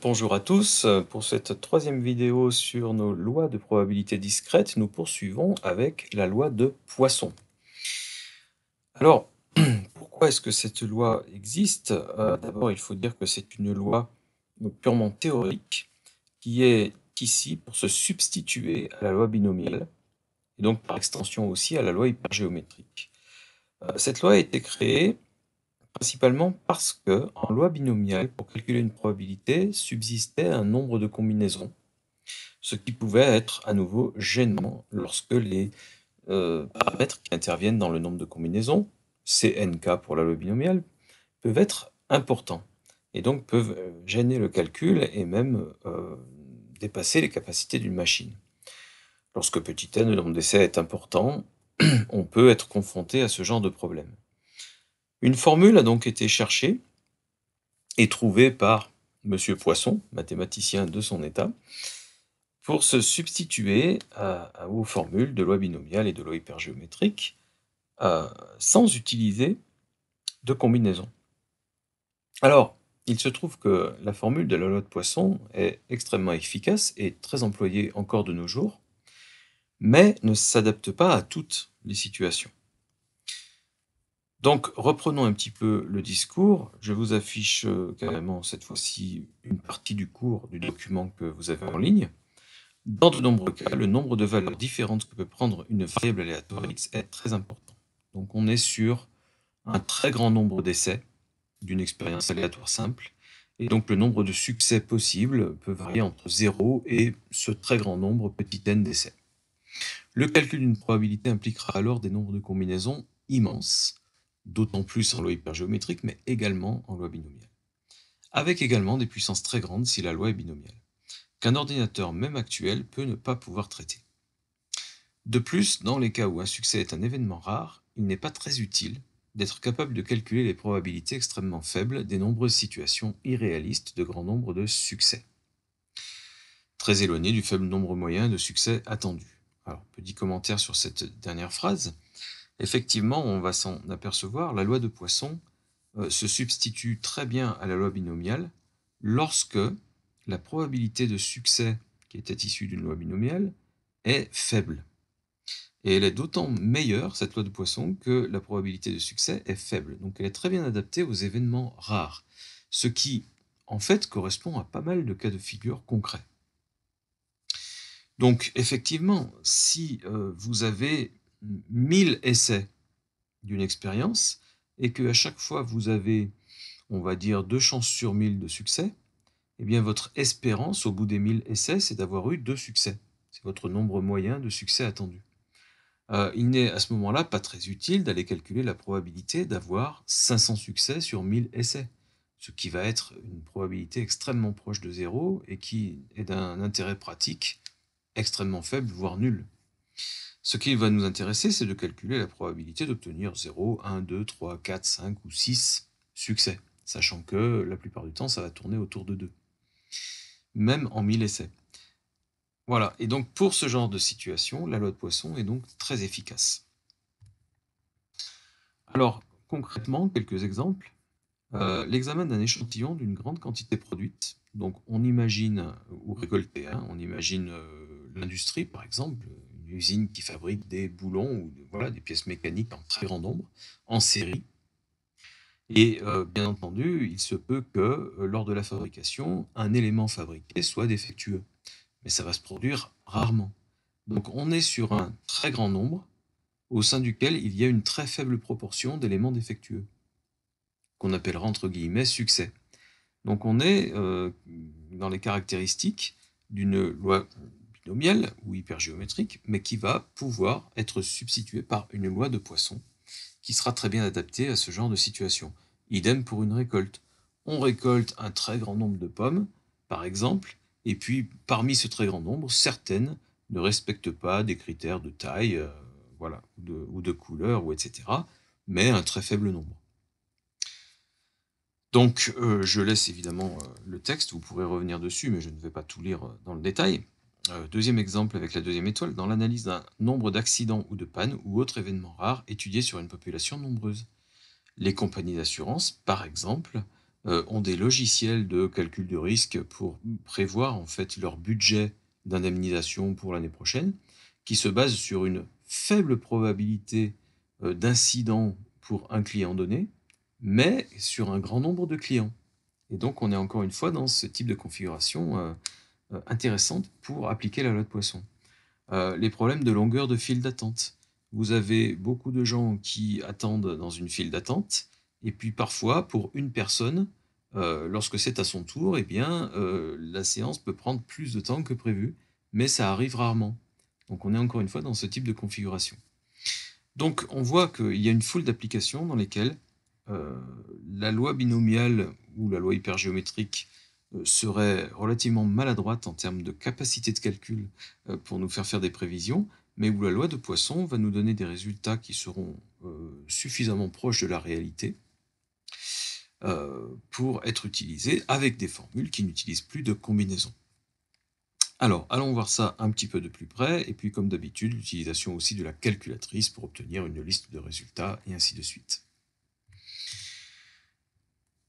Bonjour à tous, pour cette troisième vidéo sur nos lois de probabilité discrète, nous poursuivons avec la loi de Poisson. Alors, pourquoi est-ce que cette loi existe? D'abord, il faut dire que c'est une loi purement théorique qui est ici pour se substituer à la loi binomiale et donc par extension aussi à la loi hypergéométrique. Cette loi a été créée principalement parce que, en loi binomiale, pour calculer une probabilité, subsistait un nombre de combinaisons, ce qui pouvait être à nouveau gênant lorsque les paramètres qui interviennent dans le nombre de combinaisons, Cnk pour la loi binomiale, peuvent être importants et donc peuvent gêner le calcul et même dépasser les capacités d'une machine. Lorsque petit n, le nombre d'essais est important, on peut être confronté à ce genre de problème. Une formule a donc été cherchée et trouvée par Monsieur Poisson, mathématicien de son état, pour se substituer aux formules de loi binomiale et de loi hypergéométrique, sans utiliser de combinaison. Alors, il se trouve que la formule de la loi de Poisson est extrêmement efficace et très employée encore de nos jours, mais ne s'adapte pas à toutes les situations. Donc, reprenons un petit peu le discours. Je vous affiche carrément cette fois-ci une partie du cours du document que vous avez en ligne. Dans de nombreux cas, le nombre de valeurs différentes que peut prendre une variable aléatoire x est très important. Donc on est sur un très grand nombre d'essais d'une expérience aléatoire simple, et donc le nombre de succès possibles peut varier entre 0 et ce très grand nombre petit n d'essais. Le calcul d'une probabilité impliquera alors des nombres de combinaisons immenses, d'autant plus en loi hypergéométrique, mais également en loi binomiale, avec également des puissances très grandes si la loi est binomiale, qu'un ordinateur même actuel peut ne pas pouvoir traiter. De plus, dans les cas où un succès est un événement rare, il n'est pas très utile d'être capable de calculer les probabilités extrêmement faibles des nombreuses situations irréalistes de grand nombre de succès, très éloignées du faible nombre moyen de succès attendus. Alors, petit commentaire sur cette dernière phrase. Effectivement, on va s'en apercevoir, la loi de Poisson se substitue très bien à la loi binomiale lorsque la probabilité de succès qui était issue d'une loi binomiale est faible. Et elle est d'autant meilleure, cette loi de Poisson, que la probabilité de succès est faible. Donc elle est très bien adaptée aux événements rares, ce qui, en fait, correspond à pas mal de cas de figure concrets. Donc effectivement, si vous avez 1000 essais d'une expérience, et qu'à chaque fois vous avez, on va dire, 2 chances sur 1000 de succès, eh bien votre espérance au bout des 1000 essais, c'est d'avoir eu 2 succès. C'est votre nombre moyen de succès attendu. Il n'est à ce moment-là pas très utile d'aller calculer la probabilité d'avoir 500 succès sur 1000 essais, ce qui va être une probabilité extrêmement proche de 0 et qui est d'un intérêt pratique extrêmement faible, voire nul. Ce qui va nous intéresser, c'est de calculer la probabilité d'obtenir 0, 1, 2, 3, 4, 5 ou 6 succès, sachant que la plupart du temps, ça va tourner autour de 2, même en 1000 essais. Voilà, et donc pour ce genre de situation, la loi de Poisson est donc très efficace. Alors, concrètement, quelques exemples. L'examen d'un échantillon d'une grande quantité produite, donc on imagine, ou récoltée, hein, on imagine l'industrie par exemple, une usine qui fabrique des boulons ou voilà, des pièces mécaniques en très grand nombre, en série. Et bien entendu, il se peut que lors de la fabrication, un élément fabriqué soit défectueux, mais ça va se produire rarement. Donc on est sur un très grand nombre au sein duquel il y a une très faible proportion d'éléments défectueux, qu'on appellera entre guillemets succès. Donc on est dans les caractéristiques d'une loi binomiale ou hypergéométrique, mais qui va pouvoir être substituée par une loi de Poisson, qui sera très bien adaptée à ce genre de situation. Idem pour une récolte. On récolte un très grand nombre de pommes, par exemple, et puis parmi ce très grand nombre, certaines ne respectent pas des critères de taille, voilà, ou de couleur, ou etc., mais un très faible nombre. Donc je laisse évidemment le texte, vous pourrez revenir dessus, mais je ne vais pas tout lire dans le détail. Deuxième exemple avec la deuxième étoile, dans l'analyse d'un nombre d'accidents ou de pannes ou autres événements rares étudiés sur une population nombreuse. Les compagnies d'assurance, par exemple, ont des logiciels de calcul de risque pour prévoir en fait leur budget d'indemnisation pour l'année prochaine, qui se base sur une faible probabilité, d'incident pour un client donné, mais sur un grand nombre de clients. Et donc on est encore une fois dans ce type de configuration, intéressante pour appliquer la loi de Poisson. Les problèmes de longueur de file d'attente. Vous avez beaucoup de gens qui attendent dans une file d'attente et puis parfois pour une personne, lorsque c'est à son tour et bien, la séance peut prendre plus de temps que prévu, mais ça arrive rarement. Donc on est encore une fois dans ce type de configuration. Donc on voit qu'il y a une foule d'applications dans lesquelles, heu, la loi binomiale ou la loi hypergéométrique, serait relativement maladroite en termes de capacité de calcul, pour nous faire des prévisions, mais où la loi de Poisson va nous donner des résultats qui seront, suffisamment proches de la réalité, pour être utilisés avec des formules qui n'utilisent plus de combinaisons. Alors, allons voir ça un petit peu de plus près, et puis comme d'habitude, l'utilisation aussi de la calculatrice pour obtenir une liste de résultats, et ainsi de suite.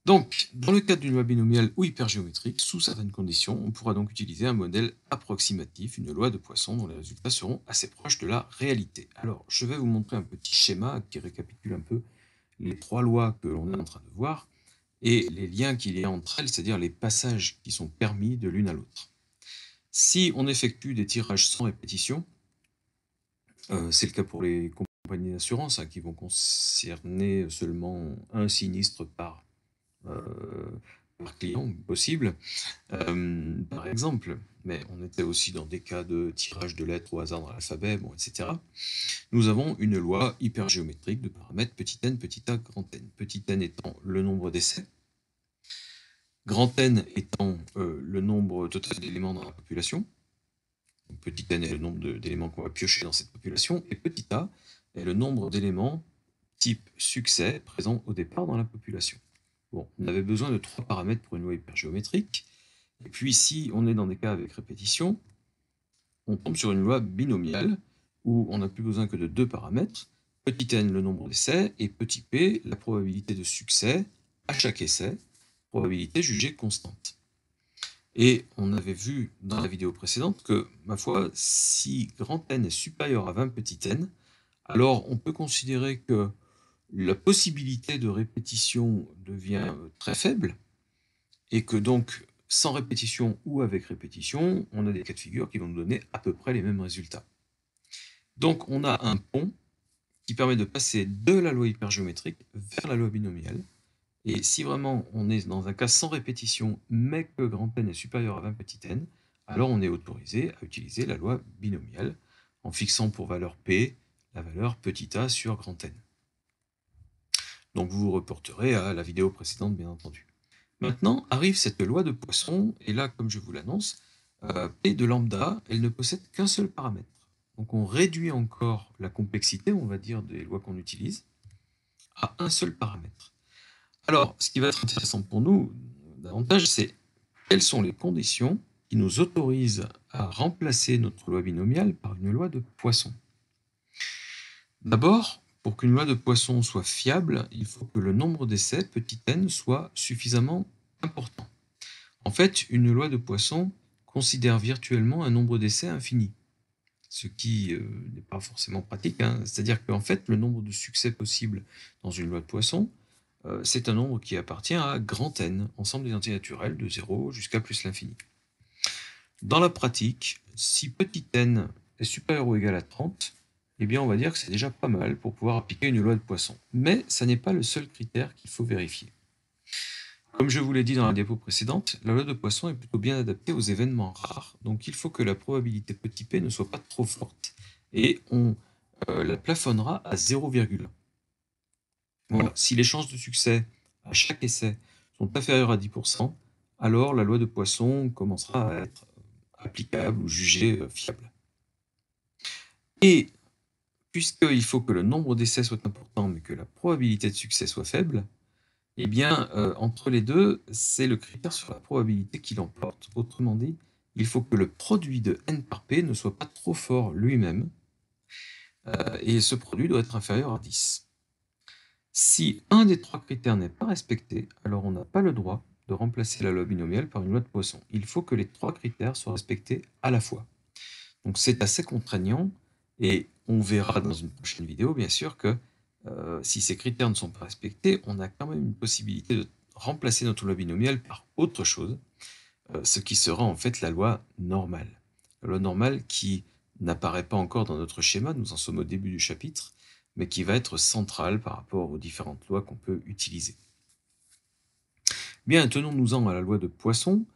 Donc, dans le cadre d'une loi binomiale ou hypergéométrique, sous certaines conditions, on pourra donc utiliser un modèle approximatif, une loi de Poisson dont les résultats seront assez proches de la réalité. Alors, je vais vous montrer un petit schéma qui récapitule un peu les trois lois que l'on est en train de voir et les liens qu'il y a entre elles, c'est-à-dire les passages qui sont permis de l'une à l'autre. Si on effectue des tirages sans répétition, c'est le cas pour les compagnies d'assurance qui vont concerner seulement un sinistre euh, par client possible, par exemple, mais on était aussi dans des cas de tirage de lettres au hasard dans l'alphabet, bon, etc. Nous avons une loi hypergéométrique de paramètres petit n, petit a, grand N. Petit n étant le nombre d'essais, grand N étant le nombre total d'éléments dans la population. Donc, petit n est le nombre d'éléments qu'on va piocher dans cette population, et petit a est le nombre d'éléments type succès présents au départ dans la population. Bon, on avait besoin de 3 paramètres pour une loi hypergéométrique, et puis si on est dans des cas avec répétition, on tombe sur une loi binomiale, où on n'a plus besoin que de 2 paramètres, petit n le nombre d'essais, et petit p la probabilité de succès à chaque essai, probabilité jugée constante. Et on avait vu dans la vidéo précédente que, ma foi, si grand N est supérieur à 20 petit n, alors on peut considérer que la possibilité de répétition devient très faible, et que donc, sans répétition ou avec répétition, on a des cas de figure qui vont nous donner à peu près les mêmes résultats. Donc on a un pont qui permet de passer de la loi hypergéométrique vers la loi binomiale, et si vraiment on est dans un cas sans répétition, mais que grand N est supérieur à 20 petit n, alors on est autorisé à utiliser la loi binomiale, en fixant pour valeur P la valeur petit a sur grand N. Donc vous vous reporterez à la vidéo précédente, bien entendu. Maintenant arrive cette loi de Poisson, et là, comme je vous l'annonce, P de lambda, elle ne possède qu'un seul paramètre. Donc on réduit encore la complexité, on va dire, des lois qu'on utilise, à un seul paramètre. Alors, ce qui va être intéressant pour nous, davantage, c'est quelles sont les conditions qui nous autorisent à remplacer notre loi binomiale par une loi de Poisson. D'abord, pour qu'une loi de Poisson soit fiable, il faut que le nombre d'essais, petit n, soit suffisamment important. En fait, une loi de Poisson considère virtuellement un nombre d'essais infini, ce qui n'est pas forcément pratique, hein. C'est-à-dire qu'en fait, le nombre de succès possibles dans une loi de Poisson, c'est un nombre qui appartient à grand N, ensemble des entités naturelles, de 0 jusqu'à plus l'infini. Dans la pratique, si petit n est supérieur ou égal à 30, eh bien on va dire que c'est déjà pas mal pour pouvoir appliquer une loi de Poisson. Mais ça n'est pas le seul critère qu'il faut vérifier. Comme je vous l'ai dit dans la diapo précédente, la loi de Poisson est plutôt bien adaptée aux événements rares, donc il faut que la probabilité petit p ne soit pas trop forte, et on la plafonnera à 0,1. Voilà. Si les chances de succès à chaque essai sont inférieures à 10%, alors la loi de Poisson commencera à être applicable ou jugée fiable. Et puisqu'il faut que le nombre d'essais soit important, mais que la probabilité de succès soit faible, eh bien, entre les deux, c'est le critère sur la probabilité qui l'emporte. Autrement dit, il faut que le produit de n par p ne soit pas trop fort lui-même, et ce produit doit être inférieur à 10. Si un des 3 critères n'est pas respecté, alors on n'a pas le droit de remplacer la loi binomiale par une loi de Poisson. Il faut que les 3 critères soient respectés à la fois. Donc c'est assez contraignant et on verra dans une prochaine vidéo, bien sûr, que si ces critères ne sont pas respectés, on a quand même une possibilité de remplacer notre loi binomiale par autre chose, ce qui sera en fait la loi normale. La loi normale qui n'apparaît pas encore dans notre schéma, nous en sommes au début du chapitre, mais qui va être centrale par rapport aux différentes lois qu'on peut utiliser. Bien, tenons-nous-en à la loi de Poisson.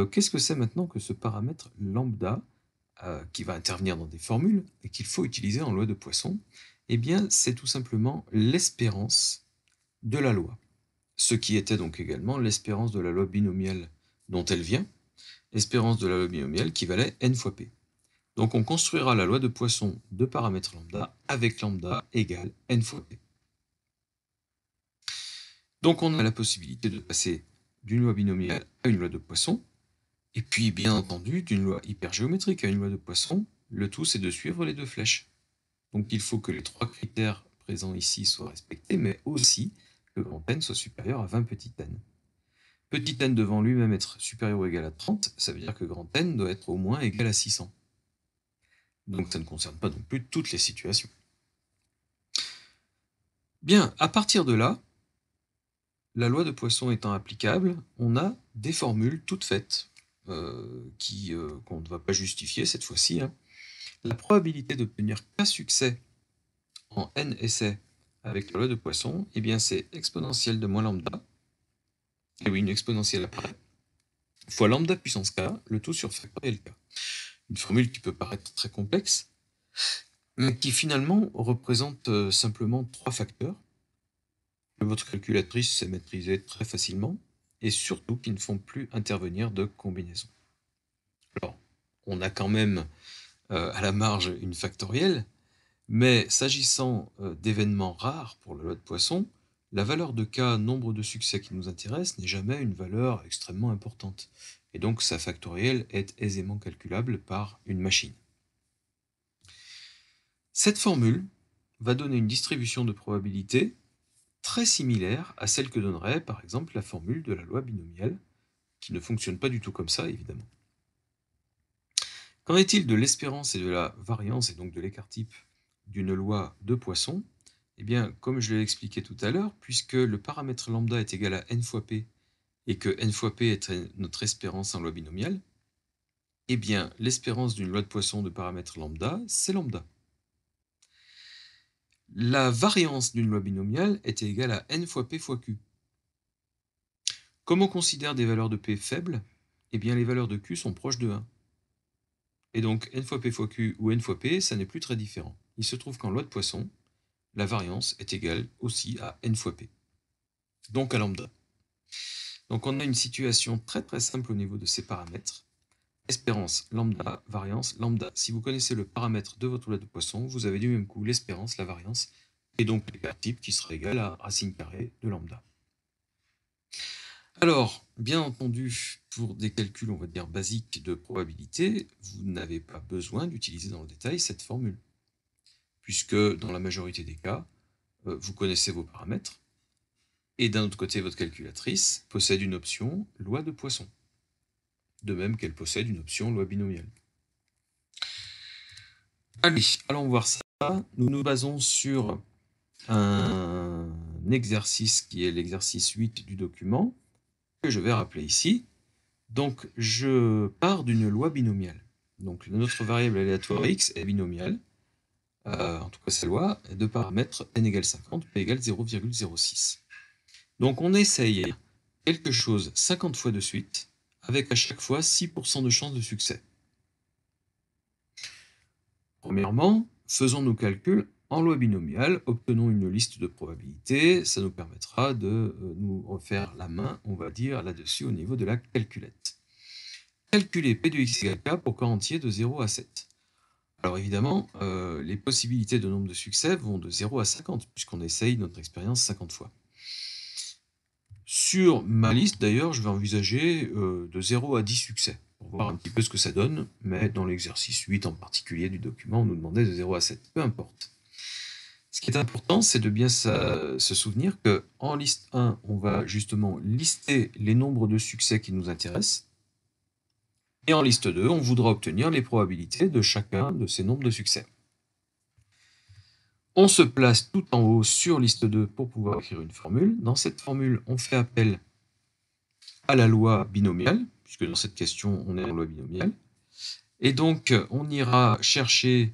Qu'est-ce que c'est maintenant que ce paramètre lambda qui va intervenir dans des formules et qu'il faut utiliser en loi de Poisson? Eh bien, c'est tout simplement l'espérance de la loi. Ce qui était donc également l'espérance de la loi binomiale dont elle vient, l'espérance de la loi binomiale qui valait n fois p. Donc on construira la loi de Poisson de paramètre lambda avec lambda égale n fois p. Donc on a la possibilité de passer d'une loi binomiale à une loi de Poisson, et puis bien entendu d'une loi hypergéométrique à une loi de Poisson. Le tout c'est de suivre les deux flèches. Donc il faut que les 3 critères présents ici soient respectés, mais aussi que grand n soit supérieur à 20 petit n. Petit n devant lui-même être supérieur ou égal à 30, ça veut dire que grand n doit être au moins égal à 600. Donc ça ne concerne pas non plus toutes les situations. Bien, à partir de là, la loi de Poisson étant applicable, on a des formules toutes faites, qu'on ne va pas justifier cette fois-ci. La probabilité d'obtenir qu'un succès en n essais avec la loi de Poisson, eh bien c'est exponentielle de moins lambda, et oui, une exponentielle apparaît, fois lambda puissance k, le tout sur factoriel k. Une formule qui peut paraître très complexe, mais qui finalement représente simplement 3 facteurs, que votre calculatrice sait maîtriser très facilement, et surtout qui ne font plus intervenir de combinaison. Alors, on a quand même à la marge une factorielle, mais s'agissant d'événements rares pour la loi de Poisson, la valeur de k, nombre de succès qui nous intéresse, n'est jamais une valeur extrêmement importante. Et donc sa factorielle est aisément calculable par une machine. Cette formule va donner une distribution de probabilité très similaire à celle que donnerait par exemple la formule de la loi binomiale, qui ne fonctionne pas du tout comme ça évidemment. Qu'en est-il de l'espérance et de la variance, et donc de l'écart-type d'une loi de Poisson? Eh bien, comme je l'ai expliqué tout à l'heure, puisque le paramètre lambda est égal à n fois p, et que n fois p est notre espérance en loi binomiale, eh bien, l'espérance d'une loi de Poisson de paramètre lambda, c'est lambda. La variance d'une loi binomiale est égale à n fois p fois q. Comme on considère des valeurs de p faibles, eh bien les valeurs de q sont proches de 1. Et donc n fois p fois q ou n fois p, ça n'est plus très différent. Il se trouve qu'en loi de Poisson, la variance est égale aussi à n fois p, donc à lambda. Donc on a une situation très très simple au niveau de ces paramètres. Espérance lambda, variance lambda. Si vous connaissez le paramètre de votre loi de Poisson, vous avez du même coup l'espérance, la variance, et donc l'écart type qui sera égal à racine carrée de lambda. Alors, bien entendu, pour des calculs, on va dire, basiques de probabilité, vous n'avez pas besoin d'utiliser dans le détail cette formule, puisque dans la majorité des cas, vous connaissez vos paramètres, et d'un autre côté, votre calculatrice possède une option loi de Poisson, de même qu'elle possède une option loi binomiale. Allez, allons voir ça. Nous nous basons sur un exercice qui est l'exercice 8 du document, que je vais rappeler ici. Donc, je pars d'une loi binomiale. Donc, notre variable aléatoire x est binomiale. En tout cas, sa loi est de paramètres n égale 50, p égale 0,06. Donc, on essaye quelque chose 50 fois de suite, avec à chaque fois 6% de chance de succès. Premièrement, faisons nos calculs en loi binomiale, obtenons une liste de probabilités, ça nous permettra de nous refaire la main, on va dire, là-dessus au niveau de la calculette. Calculer P de x égale K pour k entier de 0 à 7. Alors évidemment, les possibilités de nombre de succès vont de 0 à 50, puisqu'on essaye notre expérience 50 fois. Sur ma liste, d'ailleurs, je vais envisager de 0 à 10 succès, pour voir un petit peu ce que ça donne, mais dans l'exercice 8 en particulier du document, on nous demandait de 0 à 7, peu importe. Ce qui est important, c'est de bien se souvenir qu'en liste 1, on va justement lister les nombres de succès qui nous intéressent. Et en liste 2, on voudra obtenir les probabilités de chacun de ces nombres de succès. On se place tout en haut sur liste 2 pour pouvoir écrire une formule. Dans cette formule, on fait appel à la loi binomiale, puisque dans cette question, on est en loi binomiale. Et donc, on ira chercher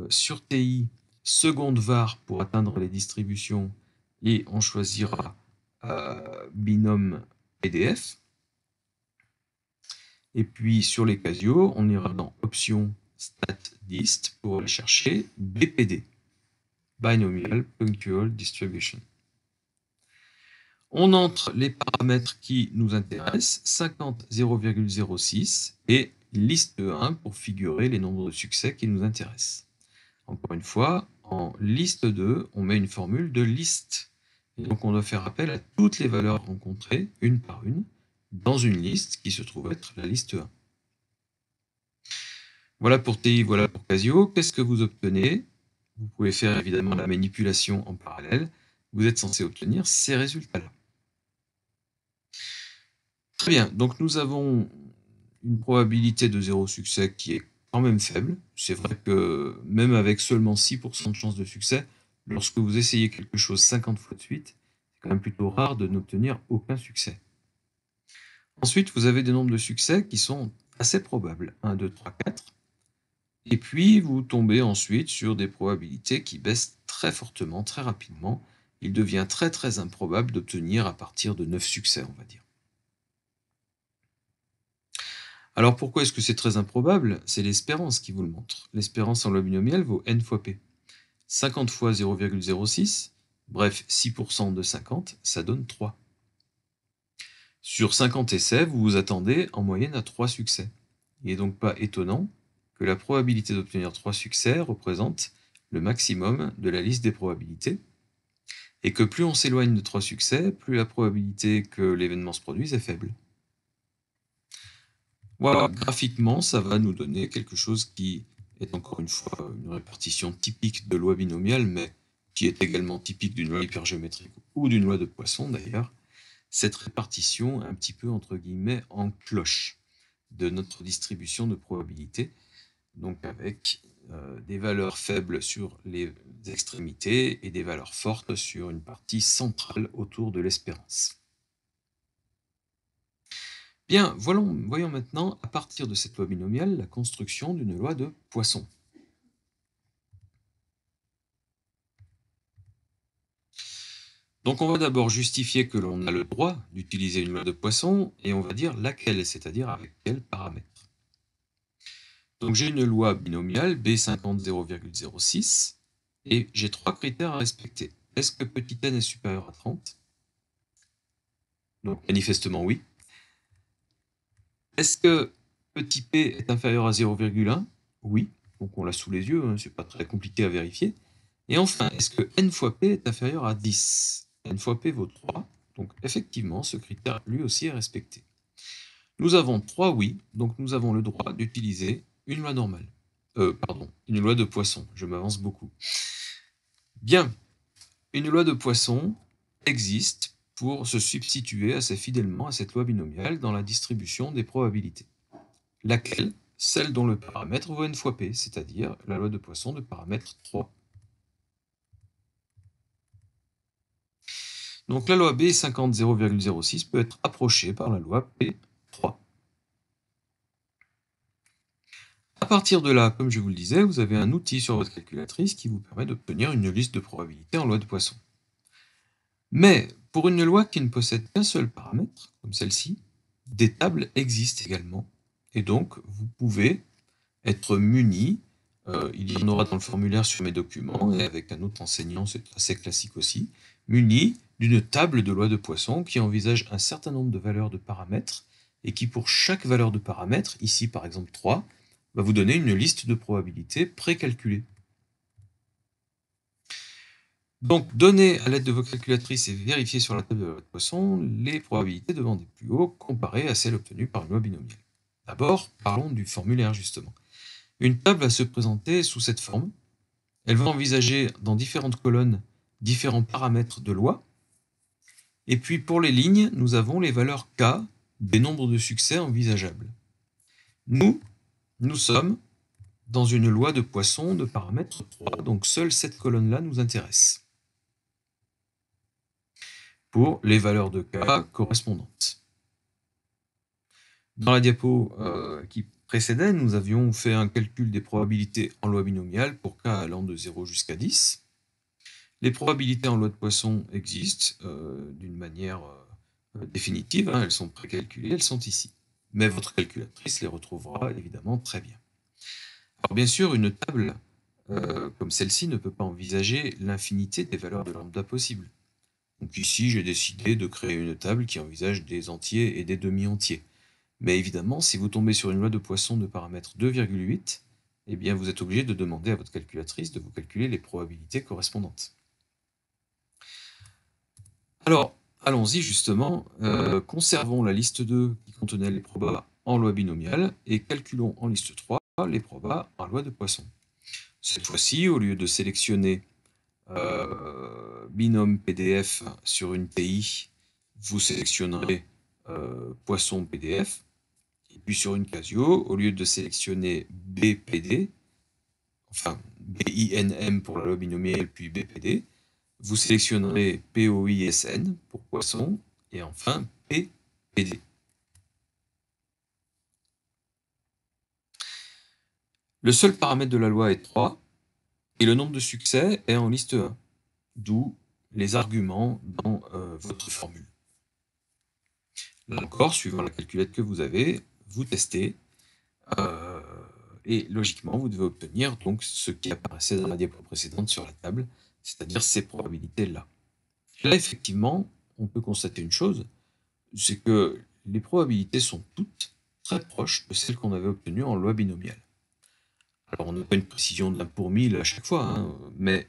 sur TI seconde var pour atteindre les distributions et on choisira binôme PDF. Et puis sur les Casio, on ira dans option statdist pour aller chercher BPD, Binomial Punctual Distribution. On entre les paramètres qui nous intéressent, 50, 0,06 et liste 1 pour figurer les nombres de succès qui nous intéressent. Encore une fois, en liste 2, on met une formule de liste. Et donc on doit faire appel à toutes les valeurs rencontrées, une par une, dans une liste qui se trouve être la liste 1. Voilà pour TI, voilà pour Casio. Qu'est-ce que vous obtenez? Vous pouvez faire évidemment la manipulation en parallèle. Vous êtes censé obtenir ces résultats-là. Très bien, donc nous avons une probabilité de 0 succès qui est quand même faible. C'est vrai que même avec seulement 6% de chance de succès, lorsque vous essayez quelque chose 50 fois de suite, c'est quand même plutôt rare de n'obtenir aucun succès. Ensuite, vous avez des nombres de succès qui sont assez probables, 1, 2, 3, 4. Et puis, vous tombez ensuite sur des probabilités qui baissent très fortement, très rapidement. Il devient très très improbable d'obtenir à partir de 9 succès, on va dire. Alors pourquoi est-ce que c'est très improbable? C'est l'espérance qui vous le montre. L'espérance en loi binomiale vaut n fois p. 50 fois 0,06, bref 6% de 50, ça donne 3. Sur 50 essais, vous vous attendez en moyenne à 3 succès. Il n'est donc pas étonnant que la probabilité d'obtenir 3 succès représente le maximum de la liste des probabilités, et que plus on s'éloigne de 3 succès, plus la probabilité que l'événement se produise est faible. Voilà, graphiquement, ça va nous donner quelque chose qui est encore une fois une répartition typique de loi binomiale, mais qui est également typique d'une loi hypergéométrique ou d'une loi de Poisson d'ailleurs, cette répartition un petit peu entre guillemets en cloche de notre distribution de probabilité, donc avec des valeurs faibles sur les extrémités et des valeurs fortes sur une partie centrale autour de l'espérance. Bien, voyons maintenant, à partir de cette loi binomiale, la construction d'une loi de Poisson. Donc on va d'abord justifier que l'on a le droit d'utiliser une loi de Poisson, et on va dire laquelle, c'est-à-dire avec quels paramètres. Donc j'ai une loi binomiale, B50 0,06, et j'ai 3 critères à respecter. Est-ce que petit n est supérieur à 30? Donc manifestement oui. Est-ce que petit p est inférieur à 0,1? Oui, donc on l'a sous les yeux, hein, c'est pas très compliqué à vérifier. Et enfin, est-ce que n fois p est inférieur à 10? N fois p vaut 3, donc effectivement, ce critère lui aussi est respecté. Nous avons 3 oui, donc nous avons le droit d'utiliser une loi normale. Une loi de Poisson, je m'avance beaucoup. Bien, une loi de Poisson existe pour se substituer assez fidèlement à cette loi binomiale dans la distribution des probabilités. Laquelle? Celle dont le paramètre vaut n fois p, c'est-à-dire la loi de Poisson de paramètre 3. Donc la loi B50 0,06 peut être approchée par la loi P3. À partir de là, comme je vous le disais, vous avez un outil sur votre calculatrice qui vous permet d'obtenir une liste de probabilités en loi de Poisson. Mais pour une loi qui ne possède qu'un seul paramètre, comme celle-ci, des tables existent également. Et donc, vous pouvez être muni, il y en aura dans le formulaire sur mes documents, et avec un autre enseignant, c'est assez classique aussi, muni d'une table de loi de Poisson qui envisage un certain nombre de valeurs de paramètres, et qui pour chaque valeur de paramètre, ici par exemple 3, va vous donner une liste de probabilités précalculée. Donc, donnez à l'aide de vos calculatrices et vérifiez sur la table de loi de Poisson les probabilités devant des plus hauts comparées à celles obtenues par une loi binomiale. D'abord, parlons du formulaire justement. Une table va se présenter sous cette forme. Elle va envisager dans différentes colonnes différents paramètres de loi. Et puis pour les lignes, nous avons les valeurs K des nombres de succès envisageables. Nous sommes dans une loi de Poisson de paramètre 3, donc seule cette colonne-là nous intéresse pour les valeurs de K correspondantes. Dans la diapo qui précédait, nous avions fait un calcul des probabilités en loi binomiale pour K allant de 0 jusqu'à 10. Les probabilités en loi de Poisson existent d'une manière définitive, hein, elles sont précalculées, elles sont ici. Mais votre calculatrice les retrouvera évidemment très bien. Alors bien sûr, une table comme celle-ci ne peut pas envisager l'infinité des valeurs de lambda possibles. Donc ici, j'ai décidé de créer une table qui envisage des entiers et des demi-entiers. Mais évidemment, si vous tombez sur une loi de Poisson de paramètre 2,8, eh bien vous êtes obligé de demander à votre calculatrice de vous calculer les probabilités correspondantes. Alors, allons-y justement, conservons la liste 2 qui contenait les probas en loi binomiale et calculons en liste 3 les probas en loi de Poisson. Cette fois-ci, au lieu de sélectionner binôme PDF sur une TI, vous sélectionnerez Poisson PDF. Et puis sur une Casio, au lieu de sélectionner BPD, enfin BINM pour la loi binomiale, puis BPD, vous sélectionnerez POISN pour Poisson, et enfin PPD. Le seul paramètre de la loi est 3, et le nombre de succès est en liste 1, d'où les arguments dans votre formule. Là encore, suivant la calculette que vous avez, vous testez, et logiquement, vous devez obtenir donc ce qui apparaissait dans la diapo précédente sur la table, c'est-à-dire ces probabilités-là. Là, effectivement, on peut constater une chose, c'est que les probabilités sont toutes très proches de celles qu'on avait obtenues en loi binomiale. Alors, on n'a pas une précision de 1 pour 1000 à chaque fois, hein, mais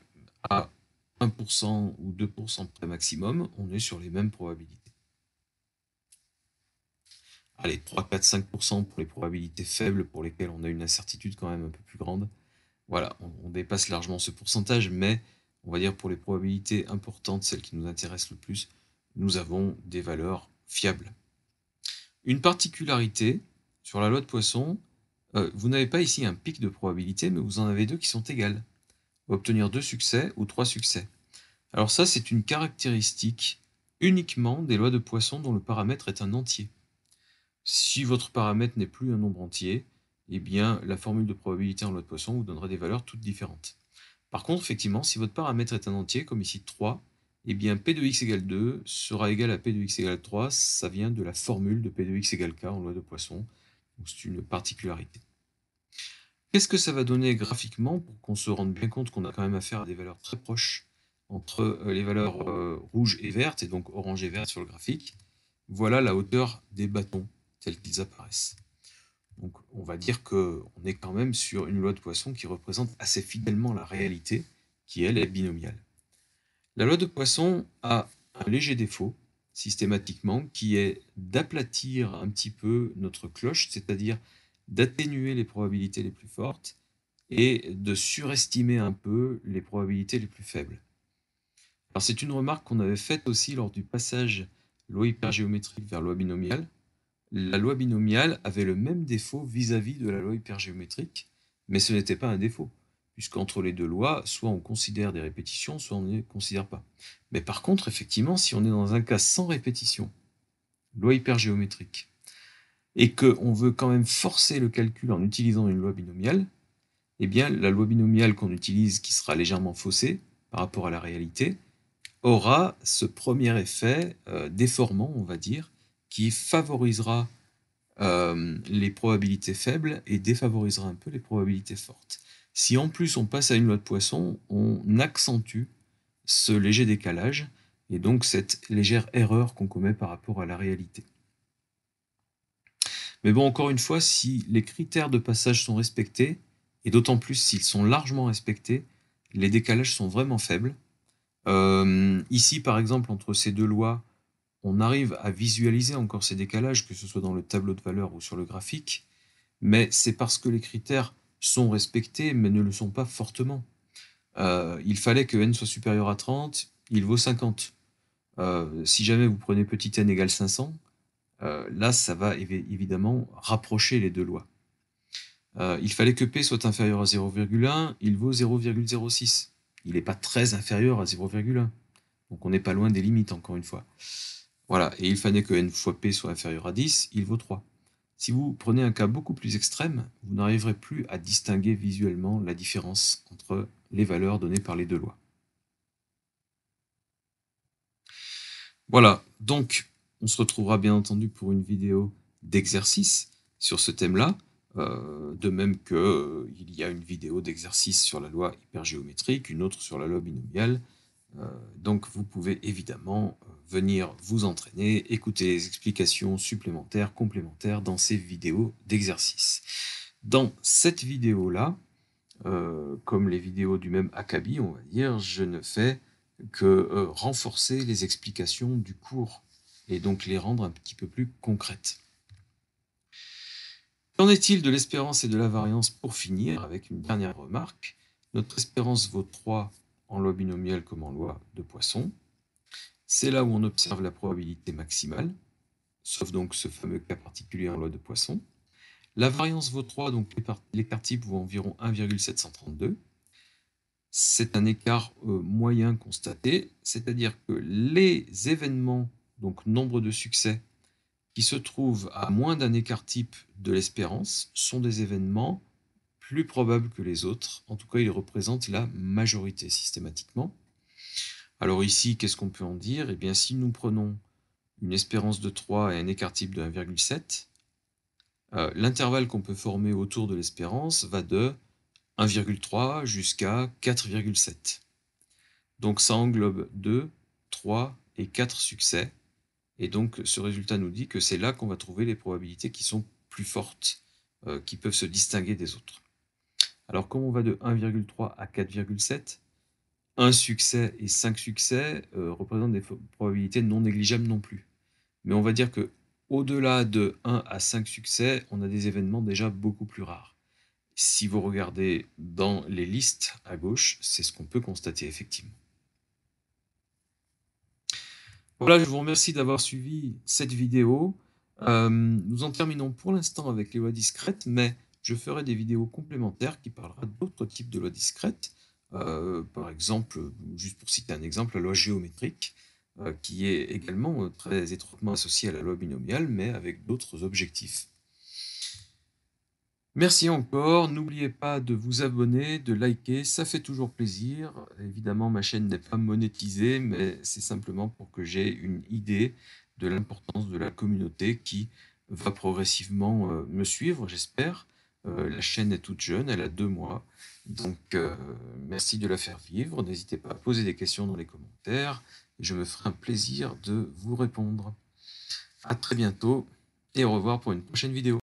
à 1% ou 2% près maximum, on est sur les mêmes probabilités. Allez, 3, 4, 5% pour les probabilités faibles pour lesquelles on a une incertitude quand même un peu plus grande. Voilà, on dépasse largement ce pourcentage, mais on va dire pour les probabilités importantes, celles qui nous intéressent le plus, nous avons des valeurs fiables. Une particularité sur la loi de Poisson, vous n'avez pas ici un pic de probabilité, mais vous en avez deux qui sont égales. Vous pouvez obtenir 2 succès ou 3 succès. Alors ça, c'est une caractéristique uniquement des lois de Poisson dont le paramètre est un entier. Si votre paramètre n'est plus un nombre entier, eh bien la formule de probabilité en loi de Poisson vous donnera des valeurs toutes différentes. Par contre, effectivement, si votre paramètre est un entier, comme ici 3, eh bien P de x égale 2 sera égal à P de x égale 3, ça vient de la formule de P de x égale K en loi de Poisson, donc c'est une particularité. Qu'est-ce que ça va donner graphiquement pour qu'on se rende bien compte qu'on a quand même affaire à des valeurs très proches entre les valeurs rouges et vertes, et donc orange et verte sur le graphique? Voilà la hauteur des bâtons tels qu'ils apparaissent. Donc on va dire qu'on est quand même sur une loi de Poisson qui représente assez fidèlement la réalité, qui elle est binomiale. La loi de Poisson a un léger défaut, systématiquement, qui est d'aplatir un petit peu notre cloche, c'est-à-dire d'atténuer les probabilités les plus fortes et de surestimer un peu les probabilités les plus faibles. Alors c'est une remarque qu'on avait faite aussi lors du passage loi hypergéométrique vers loi binomiale. La loi binomiale avait le même défaut vis-à-vis de la loi hypergéométrique, mais ce n'était pas un défaut, puisqu'entre les deux lois, soit on considère des répétitions, soit on ne les considère pas. Mais par contre, effectivement, si on est dans un cas sans répétition, loi hypergéométrique, et qu'on veut quand même forcer le calcul en utilisant une loi binomiale, eh bien la loi binomiale qu'on utilise, qui sera légèrement faussée par rapport à la réalité, aura ce premier effet déformant, on va dire, qui favorisera les probabilités faibles et défavorisera un peu les probabilités fortes. Si en plus on passe à une loi de Poisson, on accentue ce léger décalage et donc cette légère erreur qu'on commet par rapport à la réalité. Mais bon, encore une fois, si les critères de passage sont respectés, et d'autant plus s'ils sont largement respectés, les décalages sont vraiment faibles. Ici, par exemple, entre ces deux lois, on arrive à visualiser encore ces décalages, que ce soit dans le tableau de valeur ou sur le graphique, mais c'est parce que les critères sont respectés, mais ne le sont pas fortement. il fallait que n soit supérieur à 30, il vaut 50. Si jamais vous prenez petit n égale 500, là, ça va évidemment rapprocher les deux lois. Il fallait que P soit inférieur à 0,1, il vaut 0,06. Il n'est pas très inférieur à 0,1. Donc on n'est pas loin des limites, encore une fois. Voilà, et il fallait que n fois P soit inférieur à 10, il vaut 3. Si vous prenez un cas beaucoup plus extrême, vous n'arriverez plus à distinguer visuellement la différence entre les valeurs données par les deux lois. Voilà, donc on se retrouvera bien entendu pour une vidéo d'exercice sur ce thème-là, de même qu'il y a une vidéo d'exercice sur la loi hypergéométrique, une autre sur la loi binomiale. Donc vous pouvez évidemment venir vous entraîner, écouter les explications supplémentaires, complémentaires dans ces vidéos d'exercice. Dans cette vidéo-là, comme les vidéos du même acabit, on va dire, je ne fais que renforcer les explications du cours et donc les rendre un petit peu plus concrètes. Qu'en est-il de l'espérance et de la variance pour finir avec une dernière remarque? Notre espérance vaut 3 en loi binomiale comme en loi de Poisson. C'est là où on observe la probabilité maximale, sauf donc ce fameux cas particulier en loi de Poisson. La variance vaut 3, donc l'écart type vaut environ 1,732. C'est un écart moyen constaté, c'est-à-dire que les événements, donc nombre de succès, qui se trouvent à moins d'un écart type de l'espérance, sont des événements plus probables que les autres. En tout cas, ils représentent la majorité systématiquement. Alors ici, qu'est-ce qu'on peut en dire? Eh bien, si nous prenons une espérance de 3 et un écart type de 1,7, l'intervalle qu'on peut former autour de l'espérance va de 1,3 jusqu'à 4,7. Donc ça englobe 2, 3 et 4 succès. Et donc ce résultat nous dit que c'est là qu'on va trouver les probabilités qui sont plus fortes, qui peuvent se distinguer des autres. Alors comme on va de 1,3 à 4,7, un succès et 5 succès représentent des probabilités non négligeables non plus. Mais on va dire que au-delà de 1 à 5 succès, on a des événements déjà beaucoup plus rares. Si vous regardez dans les listes à gauche, c'est ce qu'on peut constater effectivement. Voilà, je vous remercie d'avoir suivi cette vidéo. Nous en terminons pour l'instant avec les lois discrètes, mais je ferai des vidéos complémentaires qui parlera d'autres types de lois discrètes. Par exemple, juste pour citer un exemple, la loi géométrique, qui est également très étroitement associée à la loi binomiale, mais avec d'autres objectifs. Merci encore, n'oubliez pas de vous abonner, de liker, ça fait toujours plaisir. Évidemment, ma chaîne n'est pas monétisée, mais c'est simplement pour que j'ai une idée de l'importance de la communauté qui va progressivement me suivre, j'espère. La chaîne est toute jeune, elle a 2 mois, donc merci de la faire vivre. N'hésitez pas à poser des questions dans les commentaires, et je me ferai un plaisir de vous répondre. À très bientôt, et au revoir pour une prochaine vidéo.